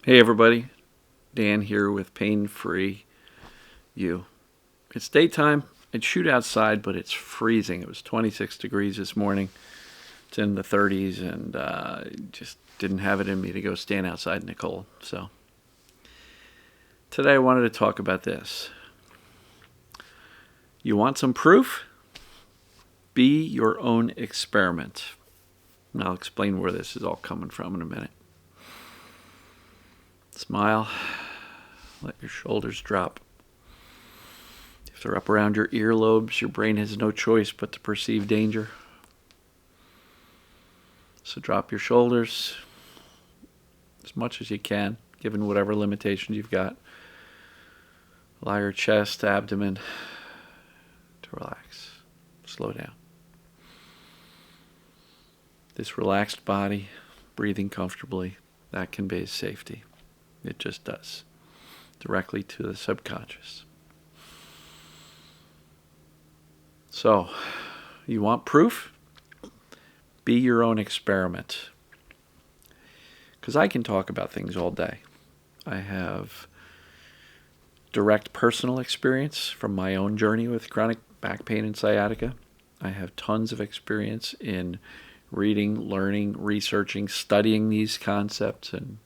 Hey everybody, Dan here with Pain Free You. It's daytime. I'd shoot outside, but it's freezing. It was 26 degrees this morning. It's in the 30s, and just didn't have it in me to go stand outside in the cold. So today I wanted to talk about this. You want some proof? Be your own experiment. And I'll explain where this is all coming from in a minute. Smile. Let your shoulders drop. If they're up around your earlobes, your brain has no choice but to perceive danger. So drop your shoulders as much as you can, given whatever limitations you've got. Allow your chest, abdomen to relax. Slow down. This relaxed body, breathing comfortably, that conveys safety. It just does. Directly to the subconscious. So, you want proof? Be your own experiment. Because I can talk about things all day. I have direct personal experience from my own journey with chronic back pain and sciatica. I have tons of experience in reading, learning, researching, studying these concepts, and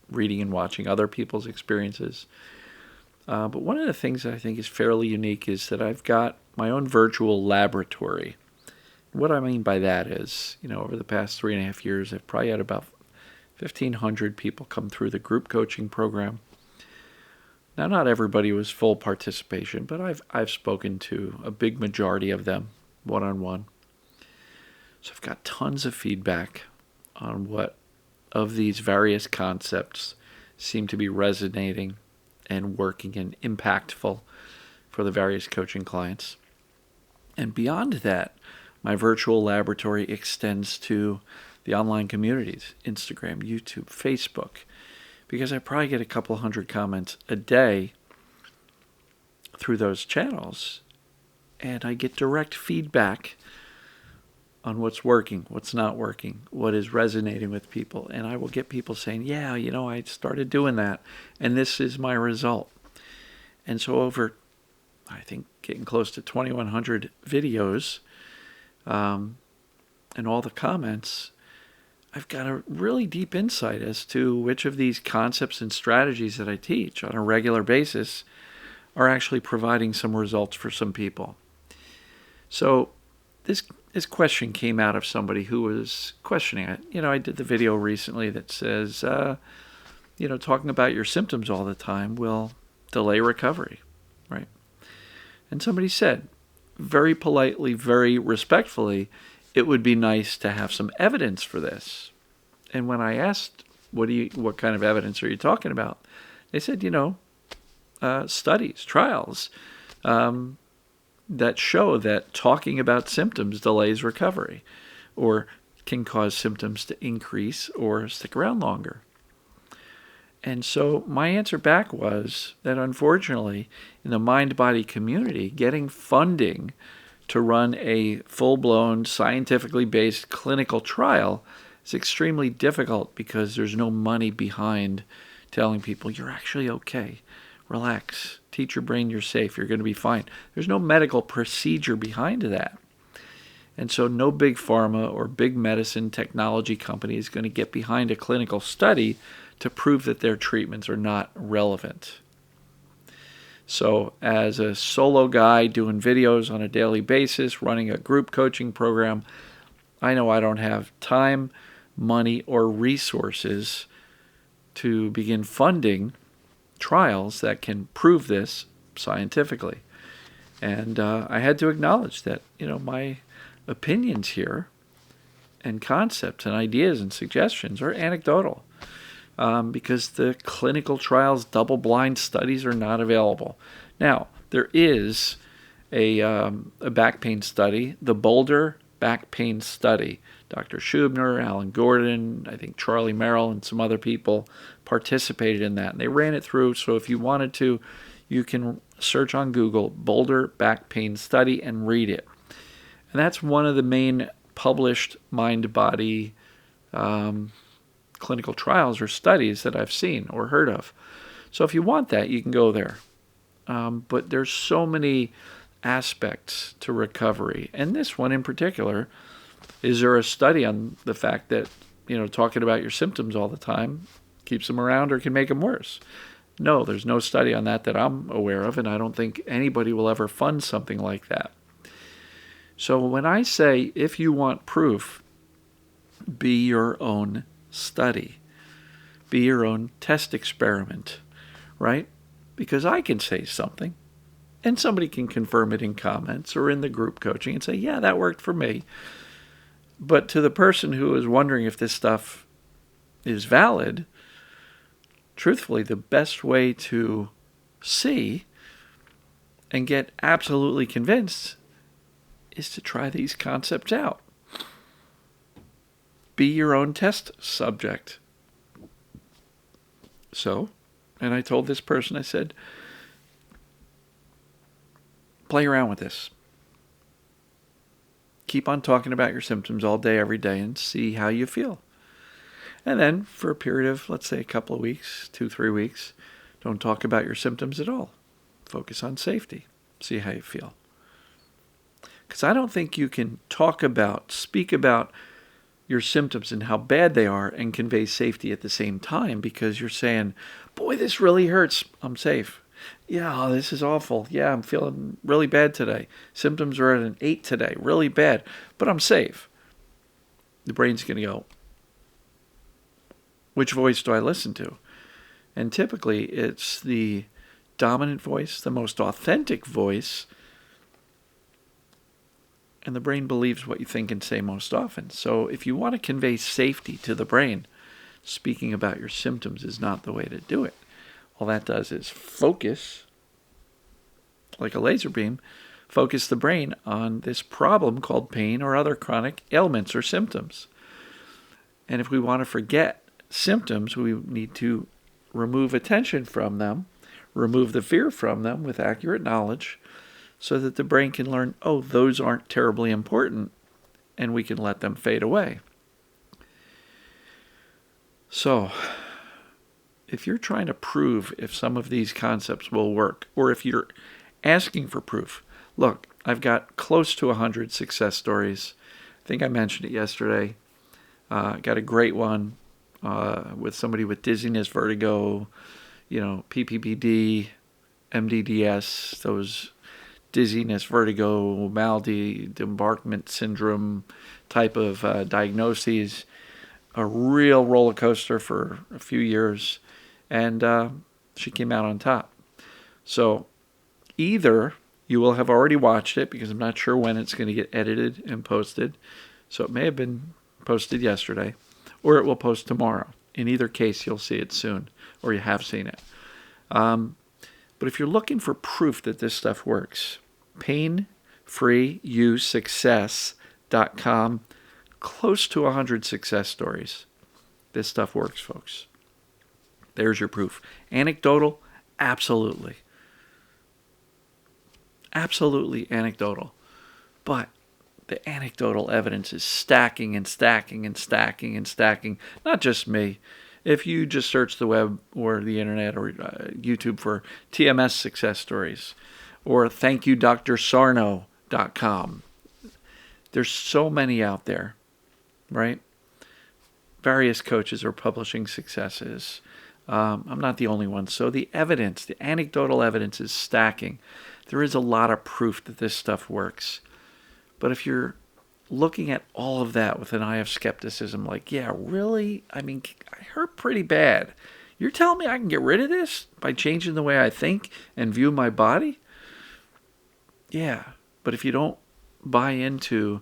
reading and watching other people's experiences. But one of the things that I think is fairly unique is that I've got my own virtual laboratory. What I mean by that is, over the past 3.5 years, I've probably had about 1,500 people come through the group coaching program. Now, not everybody was full participation, but I've spoken to a big majority of them one-on-one. So I've got tons of feedback on what of these various concepts seem to be resonating and working and impactful for the various coaching clients. And beyond that, my virtual laboratory extends to the online communities, Instagram, YouTube, Facebook, because I probably get a couple hundred comments a day through those channels, and I get direct feedback on what's working, what's not working, what is resonating with people. And I will get people saying, yeah, I started doing that, and this is my result. And so over, I think, getting close to 2,100 videos and all the comments, I've got a really deep insight as to which of these concepts and strategies that I teach on a regular basis are actually providing some results for some people. So this question came out of somebody who was questioning it. I did the video recently that says, talking about your symptoms all the time will delay recovery, right? And somebody said, very politely, very respectfully, it would be nice to have some evidence for this. And when I asked, what kind of evidence are you talking about? They said, studies, trials, that show that talking about symptoms delays recovery or can cause symptoms to increase or stick around longer. And so my answer back was that unfortunately in the mind-body community, getting funding to run a full-blown scientifically based clinical trial is extremely difficult because there's no money behind telling people you're actually okay. Relax. Teach your brain you're safe. You're going to be fine. There's no medical procedure behind that. And so no big pharma or big medicine technology company is going to get behind a clinical study to prove that their treatments are not relevant. So as a solo guy doing videos on a daily basis, running a group coaching program, I know I don't have time, money, or resources to begin funding trials that can prove this scientifically. And I had to acknowledge that, my opinions here and concepts and ideas and suggestions are anecdotal because the clinical trials, double-blind studies are not available. Now, there is a back pain study, the Boulder Back Pain Study. Dr. Schubner, Alan Gordon, I think Charlie Merrill, and some other people participated in that. And they ran it through, so if you wanted to, you can search on Google Boulder Back Pain Study and read it. And that's one of the main published mind-body clinical trials or studies that I've seen or heard of. So if you want that, you can go there. But there's so many aspects to recovery. And this one in particular, is there a study on the fact that, talking about your symptoms all the time keeps them around or can make them worse? No, there's no study on that I'm aware of, and I don't think anybody will ever fund something like that. So when I say, if you want proof, be your own study. Be your own test experiment, right? Because I can say something, and somebody can confirm it in comments or in the group coaching and say, yeah, that worked for me. But to the person who is wondering if this stuff is valid, truthfully, the best way to see and get absolutely convinced is to try these concepts out. Be your own test subject. So, and I told this person, I said, play around with this. Keep on talking about your symptoms all day, every day, and see how you feel. And then for a period of, let's say, a couple of weeks, 2-3 weeks, don't talk about your symptoms at all. Focus on safety. See how you feel. Because I don't think you can speak about your symptoms and how bad they are and convey safety at the same time, because you're saying, boy, this really hurts. I'm safe. Yeah, this is awful. Yeah, I'm feeling really bad today. Symptoms are at an 8 today. Really bad. But I'm safe. The brain's going to go, which voice do I listen to? And typically it's the dominant voice, the most authentic voice, and the brain believes what you think and say most often. So if you want to convey safety to the brain, speaking about your symptoms is not the way to do it. All that does is focus, like a laser beam, focus the brain on this problem called pain or other chronic ailments or symptoms. And if we want to forget symptoms, we need to remove attention from them, remove the fear from them with accurate knowledge, so that the brain can learn, oh, those aren't terribly important, and we can let them fade away. So, if you're trying to prove if some of these concepts will work, or if you're asking for proof, look, I've got close to 100 success stories. I think I mentioned it yesterday. Got a great one with somebody with dizziness, vertigo, PPPD, MDDS, those dizziness, vertigo, mal-de-embarkment syndrome type of diagnoses. A real roller coaster for a few years, and she came out on top. So either you will have already watched it, because I'm not sure when it's going to get edited and posted, so it may have been posted yesterday, or it will post tomorrow. In either case, you'll see it soon, or you have seen it. But if you're looking for proof that this stuff works, painfreeyousuccess.com, close to 100 success stories. This stuff works, folks. There's your proof. Anecdotal? Absolutely. Absolutely anecdotal. But the anecdotal evidence is stacking and stacking and stacking and stacking. Not just me. If you just search the web or the internet or YouTube for TMS success stories, or thankyouDrSarno.com, there's so many out there, right? Various coaches are publishing successes. I'm not the only one. So the evidence, the anecdotal evidence is stacking. There is a lot of proof that this stuff works. But if you're looking at all of that with an eye of skepticism, like, yeah, really? I mean, I hurt pretty bad. You're telling me I can get rid of this by changing the way I think and view my body? Yeah, but if you don't buy into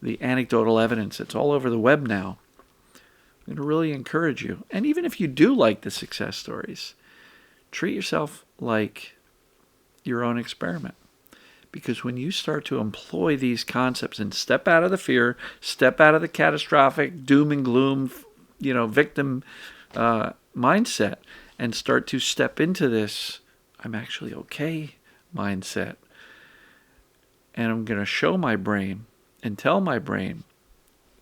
the anecdotal evidence that's all over the web now, I'm going to really encourage you. And even if you do like the success stories, treat yourself like your own experiment. Because when you start to employ these concepts and step out of the fear, step out of the catastrophic doom and gloom, victim mindset, and start to step into this, I'm actually okay mindset. And I'm going to show my brain and tell my brain,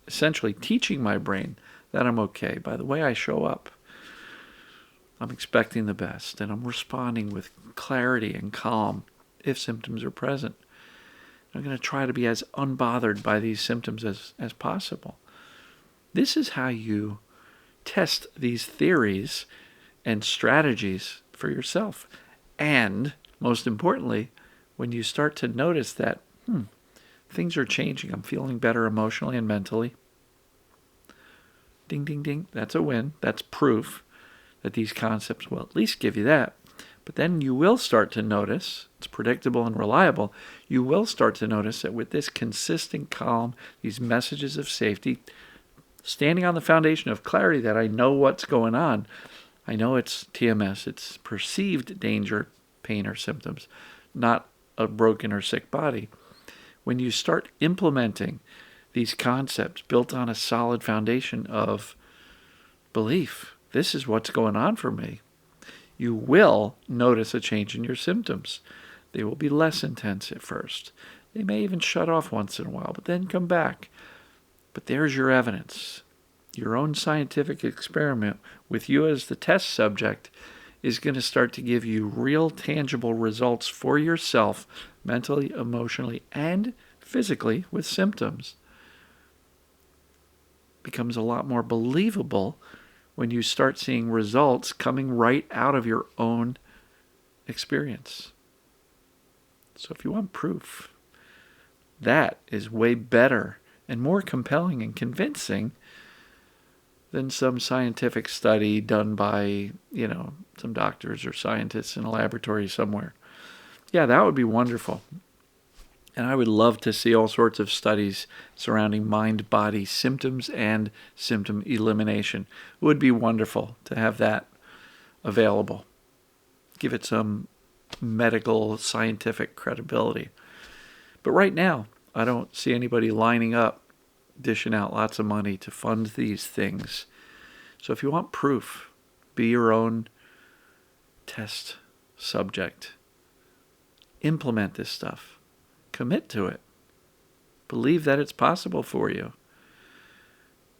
essentially teaching my brain that I'm okay. By the way I show up, I'm expecting the best, and I'm responding with clarity and calm if symptoms are present. I'm going to try to be as unbothered by these symptoms as possible. This is how you test these theories and strategies for yourself. And most importantly, when you start to notice that, things are changing, I'm feeling better emotionally and mentally. Ding, ding, ding. That's a win. That's proof that these concepts will at least give you that. But then you will start to notice, it's predictable and reliable, you will start to notice that with this consistent calm, these messages of safety, standing on the foundation of clarity that I know what's going on, I know it's TMS, it's perceived danger, pain, or symptoms, not a broken or sick body. When you start implementing these concepts built on a solid foundation of belief, this is what's going on for me, you will notice a change in your symptoms. They will be less intense at first. They may even shut off once in a while, but then come back. But there's your evidence. Your own scientific experiment with you as the test subject is going to start to give you real, tangible results for yourself, mentally, emotionally, and physically with symptoms. It becomes a lot more believable when you start seeing results coming right out of your own experience. So if you want proof, that is way better and more compelling and convincing than some scientific study done by, some doctors or scientists in a laboratory somewhere. Yeah, that would be wonderful. And I would love to see all sorts of studies surrounding mind-body symptoms and symptom elimination. It would be wonderful to have that available. Give it some medical, scientific credibility. But right now, I don't see anybody lining up, dishing out lots of money to fund these things. So if you want proof, be your own test subject. Implement this stuff. Commit to it. Believe that it's possible for you.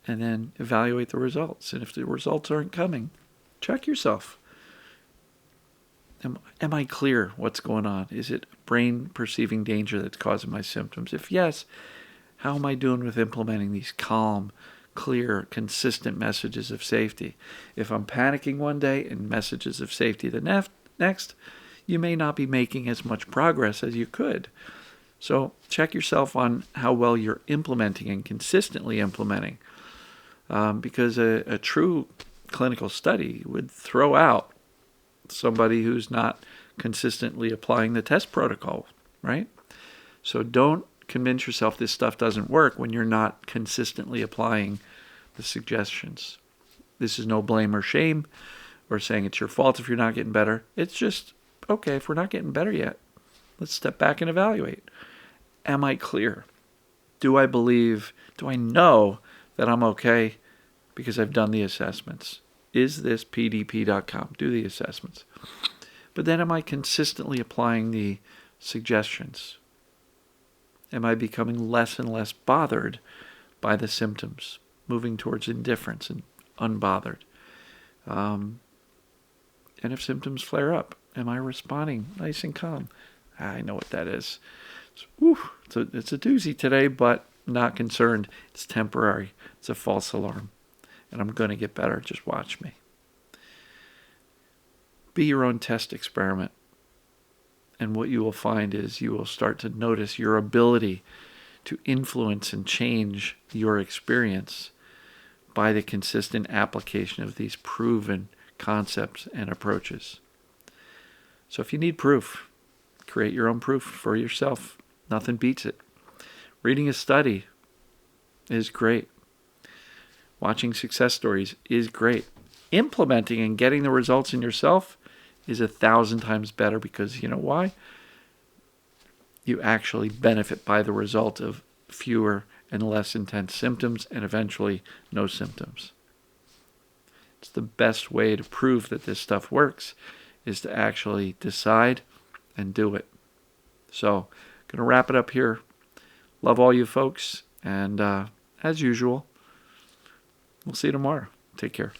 And then evaluate the results. And if the results aren't coming, check yourself. Am I clear what's going on? Is it brain perceiving danger that's causing my symptoms? If yes, how am I doing with implementing these calm, clear, consistent messages of safety? If I'm panicking one day and messages of safety the next, you may not be making as much progress as you could. So check yourself on how well you're implementing and consistently implementing. Because a true clinical study would throw out somebody who's not consistently applying the test protocol, right? So don't convince yourself this stuff doesn't work when you're not consistently applying the suggestions. This is no blame or shame or saying it's your fault if you're not getting better. It's just, okay, if we're not getting better yet, let's step back and evaluate. Am I clear? Do I know that I'm okay because I've done the assessments? Is this pdp.com? Do the assessments. But then am I consistently applying the suggestions? Am I becoming less and less bothered by the symptoms, moving towards indifference and unbothered? And if symptoms flare up, am I responding nice and calm? I know what that is. It's a doozy today, but not concerned. It's temporary. It's a false alarm. And I'm going to get better. Just watch me. Be your own test experiment. And what you will find is you will start to notice your ability to influence and change your experience by the consistent application of these proven concepts and approaches. So if you need proof, create your own proof for yourself. Nothing beats it. Reading a study is great. Watching success stories is great. Implementing and getting the results in yourself is 1,000 times better because you know why? You actually benefit by the result of fewer and less intense symptoms and eventually no symptoms. It's the best way to prove that this stuff works is to actually decide and do it. So, going to wrap it up here. Love all you folks. And as usual, We'll see you tomorrow. Take care.